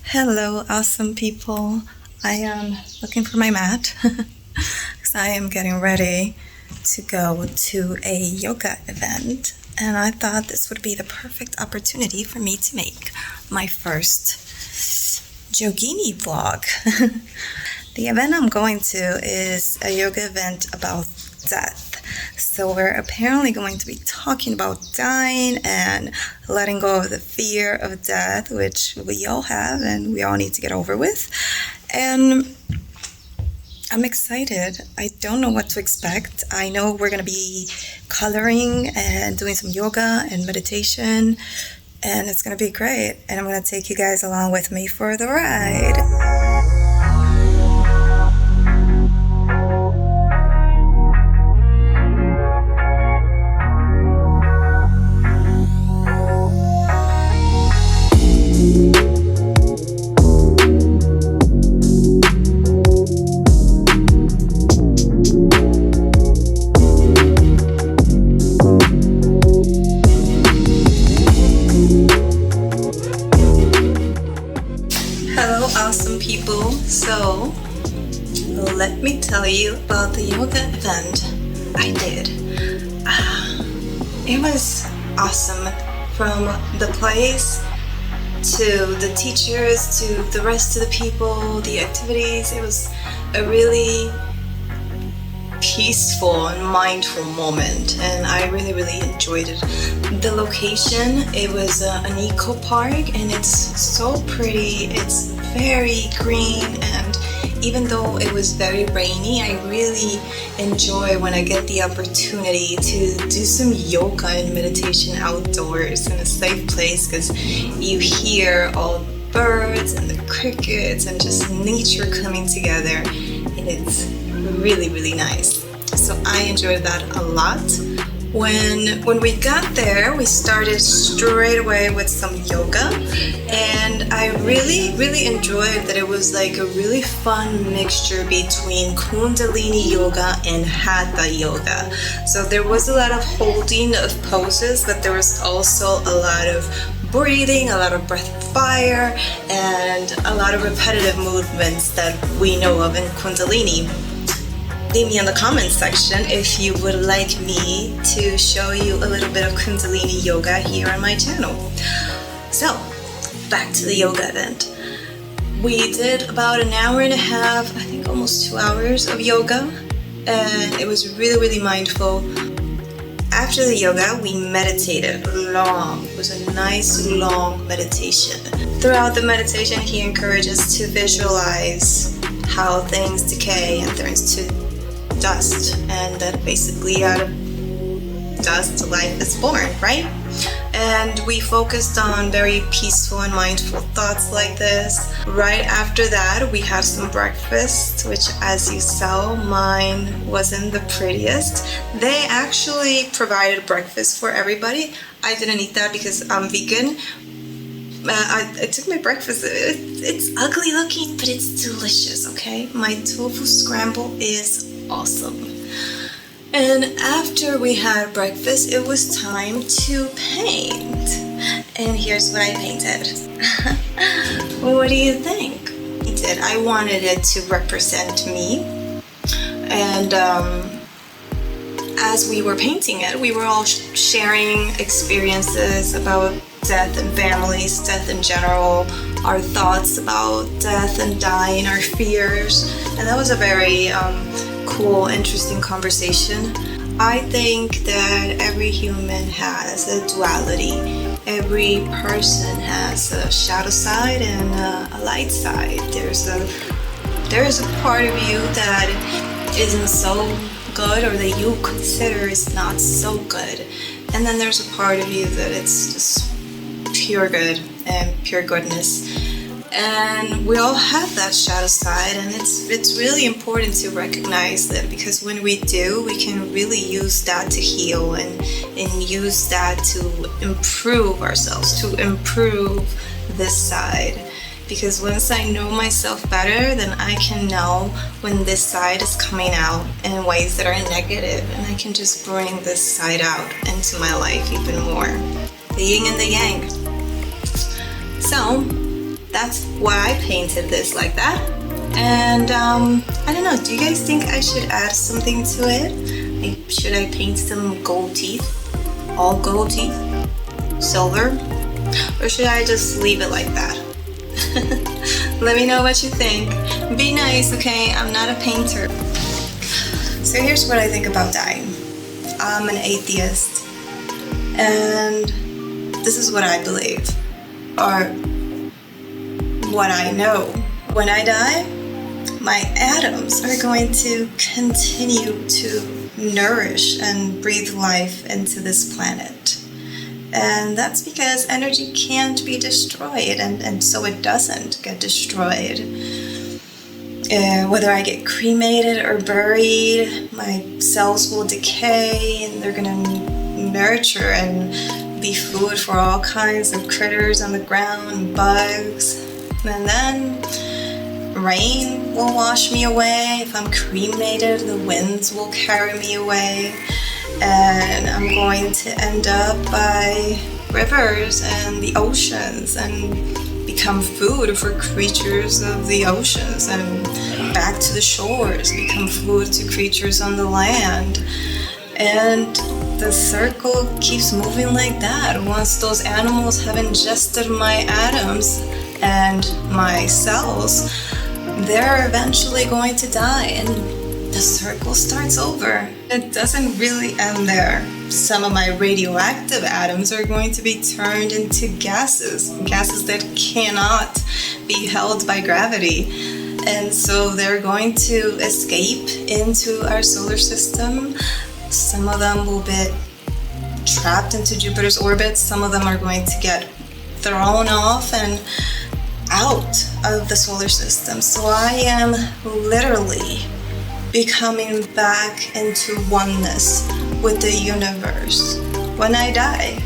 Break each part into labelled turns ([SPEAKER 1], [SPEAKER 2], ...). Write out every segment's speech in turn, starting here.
[SPEAKER 1] Hello, awesome people. I am looking for my mat because I am getting ready to go to a yoga event, and I thought this would be the perfect opportunity for me to make my first Yogini vlog. The event I'm going to is a yoga event about death. So we're apparently going to be talking about dying and letting go of the fear of death, which we all have and we all need to get over with. And I'm excited. I don't know what to expect. I know we're going to be coloring and doing some yoga and meditation, and it's going to be great. And I'm going to take you guys along with me for the ride. Hello, awesome people. So, let me tell you about the yoga event I did. It was awesome, from the place to the teachers to the rest of the people, the activities. It was a really peaceful and mindful moment, and I really enjoyed it. The location, it was an eco park, and it's so pretty. It's very green, and even though it was very rainy, I really enjoy when I get the opportunity to do some yoga and meditation outdoors in a safe place, because you hear all the birds and the crickets and just nature coming together, and it's really nice. So I enjoyed that a lot. When we got there, we started straight away with some yoga, and I really enjoyed that it was like a really fun mixture between Kundalini yoga and Hatha yoga. So there was a lot of holding of poses, but there was also a lot of breathing, a lot of breath fire, and a lot of repetitive movements that we know of in Kundalini. Leave me in the comments section if you would like me to show you a little bit of Kundalini yoga here on my channel. So, back to the yoga event. We did about an hour and a half, I think almost 2 hours of yoga, and it was really mindful. After the yoga, we meditated long. It was a nice long meditation. Throughout the meditation, he encourages us to visualize how things decay and turns to dust, and that basically out of dust life is born, right? And we focused on very peaceful and mindful thoughts like this. Right after that, we had some breakfast, which, as you saw, mine wasn't the prettiest. They actually provided breakfast for everybody. I didn't eat that because I'm vegan. I took my breakfast. It's ugly looking, but it's delicious, okay? My tofu scramble is awesome. And after we had breakfast, it was time to paint. And here's what I painted. What do you think? I wanted it to represent me. And as we were painting it, we were all sharing experiences about death and families, death in general, our thoughts about death and dying, our fears. And that was a very cool, interesting conversation. I think that every human has a duality. Every person has a shadow side and a light side. There's a part of you that isn't so good, or that you consider is not so good. And then there's a part of you that it's just pure good and pure goodness. And we all have that shadow side, and it's really important to recognize that, because when we do, we can really use that to heal and use that to improve ourselves, to improve this side. Because once I know myself better, then I can know when this side is coming out in ways that are negative, and I can just bring this side out into my life even more. The yin and the yang. So that's why I painted this like that. And I don't know, do you guys think I should add something to it? Like, should I paint some gold teeth? All gold teeth? Silver? Or should I just leave it like that? Let me know what you think. Be nice, okay? I'm not a painter. So here's what I think about dying. I'm an atheist, and this is what I believe, or what I know. When I die, my atoms are going to continue to nourish and breathe life into this planet. And that's because energy can't be destroyed, and so it doesn't get destroyed. Whether I get cremated or buried, my cells will decay and they're gonna nurture and be food for all kinds of critters on the ground, bugs. And then rain will wash me away. If I'm cremated, the winds will carry me away. And I'm going to end up by rivers and the oceans and become food for creatures of the oceans, and back to the shores, become food to creatures on the land. And the circle keeps moving like that. Once those animals have ingested my atoms and my cells, they're eventually going to die, and the circle starts over. It doesn't really end there. Some of my radioactive atoms are going to be turned into gases that cannot be held by gravity. And so they're going to escape into our solar system. Some of them will be trapped into Jupiter's orbit. Some of them are going to get thrown off and out of the solar system. So I am literally becoming back into oneness with the universe when I die.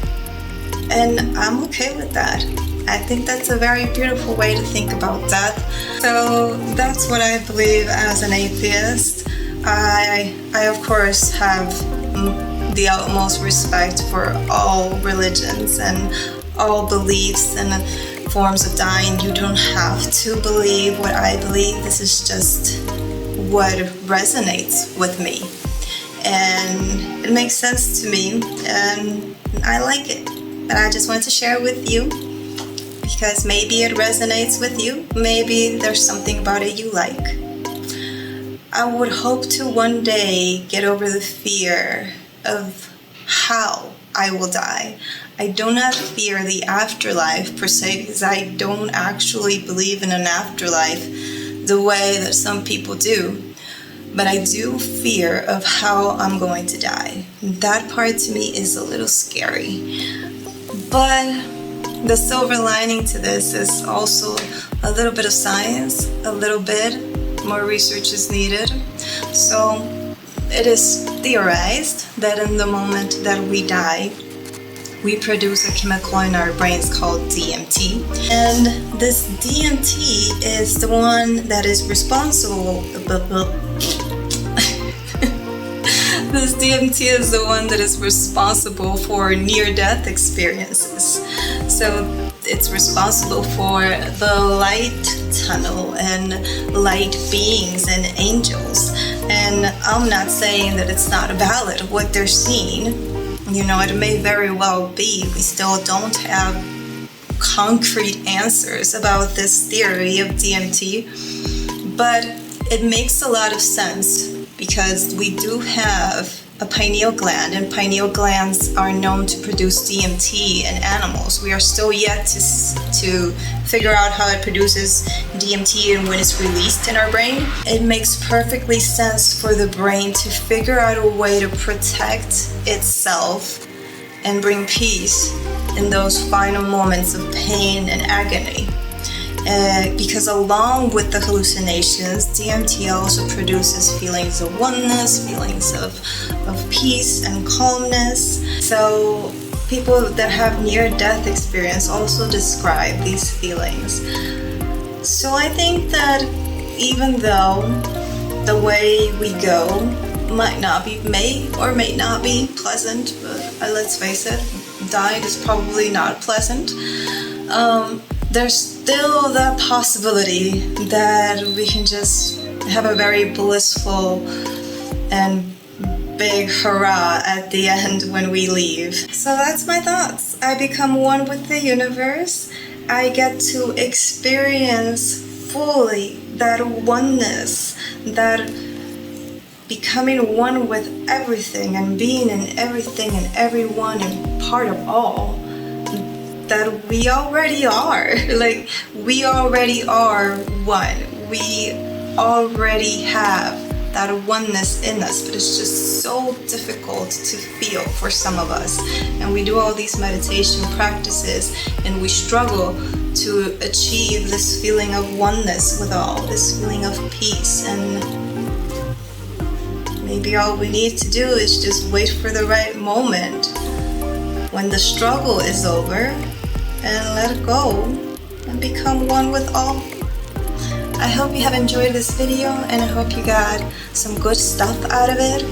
[SPEAKER 1] And I'm okay with that. I think that's a very beautiful way to think about death. So that's what I believe as an atheist. I of course have the utmost respect for all religions and all beliefs and forms of dying. You don't have to believe what I believe. This is just what resonates with me, and it makes sense to me, and I like it, and I just wanted to share it with you because maybe it resonates with you, maybe there's something about it you like. I would hope to one day get over the fear of how I will die. I do not fear the afterlife per se, because I don't actually believe in an afterlife the way that some people do, but I do fear of how I'm going to die. That part to me is a little scary. But the silver lining to this is also a little bit of science, a little bit more research is needed. So it is theorized that in the moment that we die, we produce a chemical in our brains called DMT. And this DMT is the one that is responsible. This DMT is the one that is responsible for near-death experiences. So it's responsible for the light tunnel and light beings and angels. And I'm not saying that it's not valid what they're seeing. You know, it may very well be. We still don't have concrete answers about this theory of DMT, but it makes a lot of sense because we do have a pineal gland, and pineal glands are known to produce DMT in animals. We are still yet to figure out how it produces DMT and when it's released in our brain. It makes perfectly sense for the brain to figure out a way to protect itself and bring peace in those final moments of pain and agony. Because along with the hallucinations, DMT also produces feelings of oneness, feelings of peace and calmness. So people that have near-death experience also describe these feelings. So I think that even though the way we go may or may not be pleasant, but let's face it, dying is probably not pleasant. there's still that possibility that we can just have a very blissful and big hurrah at the end when we leave. So that's my thoughts. I become one with the universe. I get to experience fully that oneness, that becoming one with everything and being in everything and everyone and part of all that we already are. Like, we already are one. We already have that oneness in us, but it's just so difficult to feel for some of us. And we do all these meditation practices and we struggle to achieve this feeling of oneness with all, this feeling of peace. And maybe all we need to do is just wait for the right moment when the struggle is over and let it go and become one with all. I hope you have enjoyed this video and I hope you got some good stuff out of it.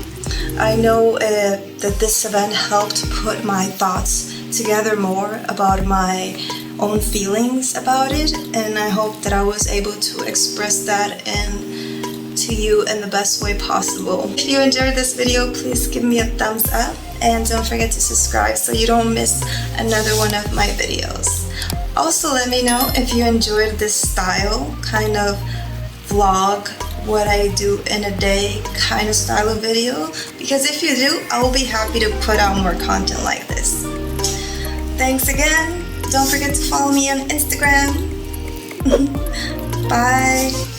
[SPEAKER 1] I know that this event helped put my thoughts together more about my own feelings about it, and I hope that I was able to express that to you in the best way possible. If you enjoyed this video, please give me a thumbs up and don't forget to subscribe so you don't miss another one of my videos. Also, let me know if you enjoyed this style, kind of vlog, what I do in a day kind of style of video, because if you do, I will be happy to put out more content like this. Thanks again. Don't forget to follow me on Instagram. Bye.